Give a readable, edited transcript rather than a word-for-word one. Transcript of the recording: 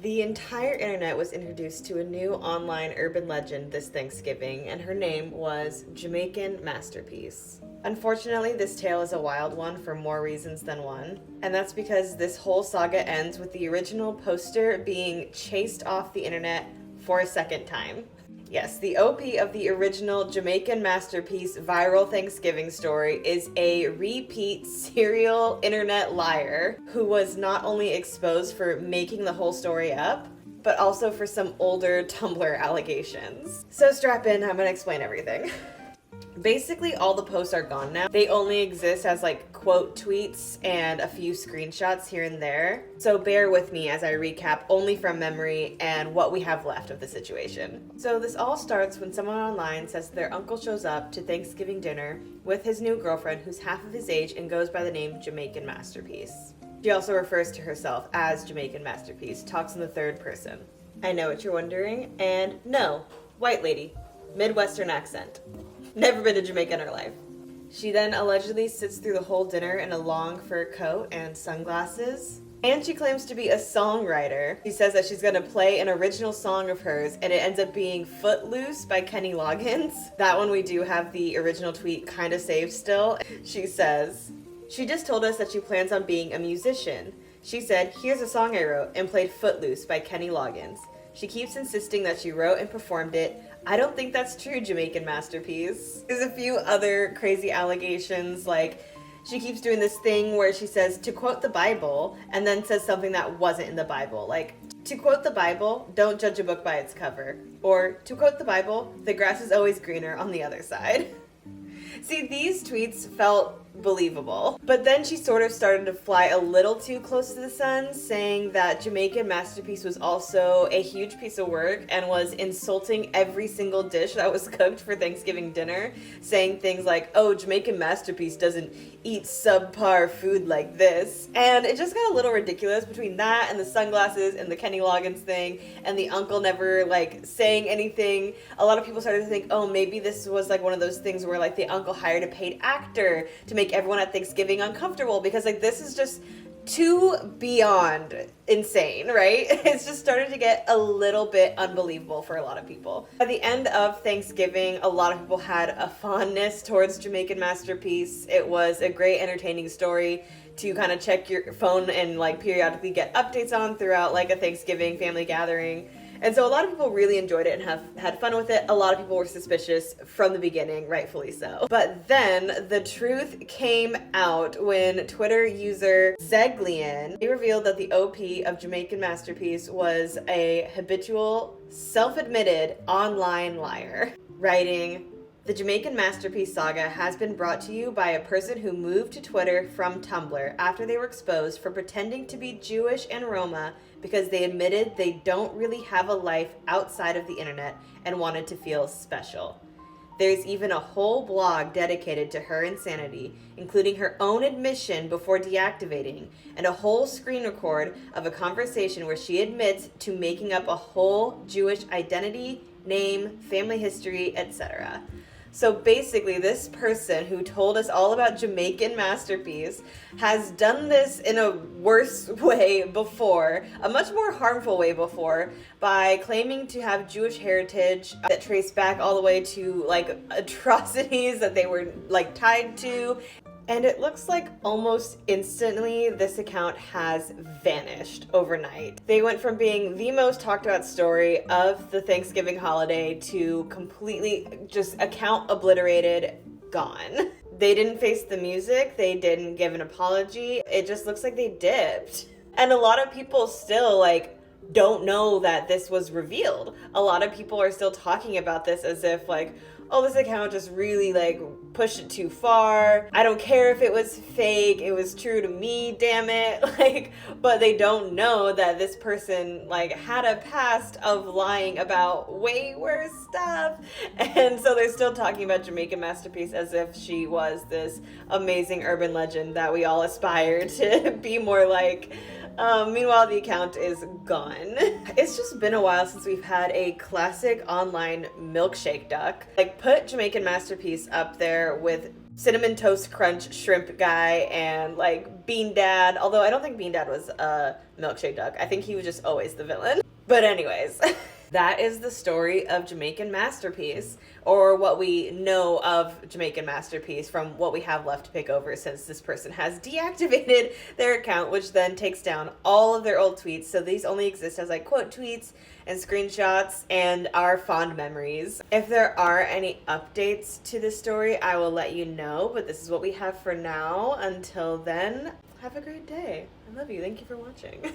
The entire internet was introduced to a new online urban legend this Thanksgiving, and her name was Jamaican Masterpiece. Unfortunately, this tale is a wild one for more reasons than one, and that's because this whole saga ends with the original poster being chased off the internet for a second time. Yes, the OP of the original Jamaican Masterpiece viral Thanksgiving story is a repeat serial internet liar who was not only exposed for making the whole story up, but also for some older Tumblr allegations. So strap in, I'm gonna explain everything. Basically, all the posts are gone now. They only exist as like quote tweets and a few screenshots here and there. So bear with me as I recap only from memory and what we have left of the situation. So this all starts when someone online says their uncle shows up to Thanksgiving dinner with his new girlfriend who's half of his age and goes by the name Jamaican Masterpiece. She also refers to herself as Jamaican Masterpiece, talks in the third person. I know what you're wondering, and no, white lady, Midwestern accent. Never been to Jamaica in her life. She then allegedly sits through the whole dinner in a long fur coat and sunglasses. And she claims to be a songwriter. She says that she's gonna play an original song of hers, and it ends up being Footloose by Kenny Loggins. That one we do have the original tweet kind of saved still. She says, "She just told us that she plans on being a musician. She said, 'Here's a song I wrote,' and played Footloose by Kenny Loggins. She keeps insisting that she wrote and performed it. I don't think that's true, Jamaican Masterpiece." There's a few other crazy allegations, like she keeps doing this thing where she says to quote the Bible and then says something that wasn't in the Bible. Like, to quote the Bible, don't judge a book by its cover. Or, to quote the Bible, the grass is always greener on the other side. See, these tweets felt believable. But then she sort of started to fly a little too close to the sun, saying that Jamaican Masterpiece was also a huge piece of work and was insulting every single dish that was cooked for Thanksgiving dinner, saying things like, "Oh, Jamaican Masterpiece doesn't eat subpar food like this." And it just got a little ridiculous between that and the sunglasses and the Kenny Loggins thing and the uncle never like saying anything. A lot of people started to think, oh, maybe this was like one of those things where like the uncle hired a paid actor to make everyone at Thanksgiving uncomfortable, because like this is just too beyond insane, right? It's just started to get a little bit unbelievable for a lot of people. By the end of Thanksgiving, a lot of people had a fondness towards Jamaican Masterpiece. It was a great entertaining story to kind of check your phone and like periodically get updates on throughout like a Thanksgiving family gathering. And so a lot of people really enjoyed it and have had fun with it. A lot of people were suspicious from the beginning, rightfully so. But then the truth came out when Twitter user Zeglian, he revealed that the OP of Jamaican Masterpiece was a habitual, self-admitted online liar, writing, "The Jamaican Masterpiece saga has been brought to you by a person who moved to Twitter from Tumblr after they were exposed for pretending to be Jewish and Roma because they admitted they don't really have a life outside of the internet and wanted to feel special. There's even a whole blog dedicated to her insanity, including her own admission before deactivating, and a whole screen record of a conversation where she admits to making up a whole Jewish identity, name, family history, etc." So basically, this person who told us all about Jamaican Masterpiece has done this in a worse way before, a much more harmful way before, by claiming to have Jewish heritage that trace back all the way to like atrocities that they were like tied to. And it looks like almost instantly this account has vanished overnight. They went from being the most talked about story of the Thanksgiving holiday to completely just account obliterated, gone. They didn't face the music, they didn't give an apology. It just looks like they dipped. And a lot of people still like don't know that this was revealed. A lot of people are still talking about this as if like, oh, this account just really like pushed it too far. I don't care if it was fake, it was true to me, damn it. Like, but they don't know that this person like had a past of lying about way worse stuff. And so they're still talking about Jamaican Masterpiece as if she was this amazing urban legend that we all aspire to be more like. Meanwhile, the account is gone. It's just been a while since we've had a classic online milkshake duck. Like, put Jamaican Masterpiece up there with Cinnamon Toast Crunch shrimp guy and like Bean Dad. Although I don't think Bean Dad was a milkshake duck. I think he was just always the villain. But anyways, that is the story of Jamaican Masterpiece, or what we know of Jamaican Masterpiece from what we have left to pick over, since this person has deactivated their account, which then takes down all of their old tweets. So these only exist as like quote tweets and screenshots and our fond memories. If there are any updates to this story, I will let you know, but this is what we have for now. Until then, have a great day. I love you. Thank you for watching.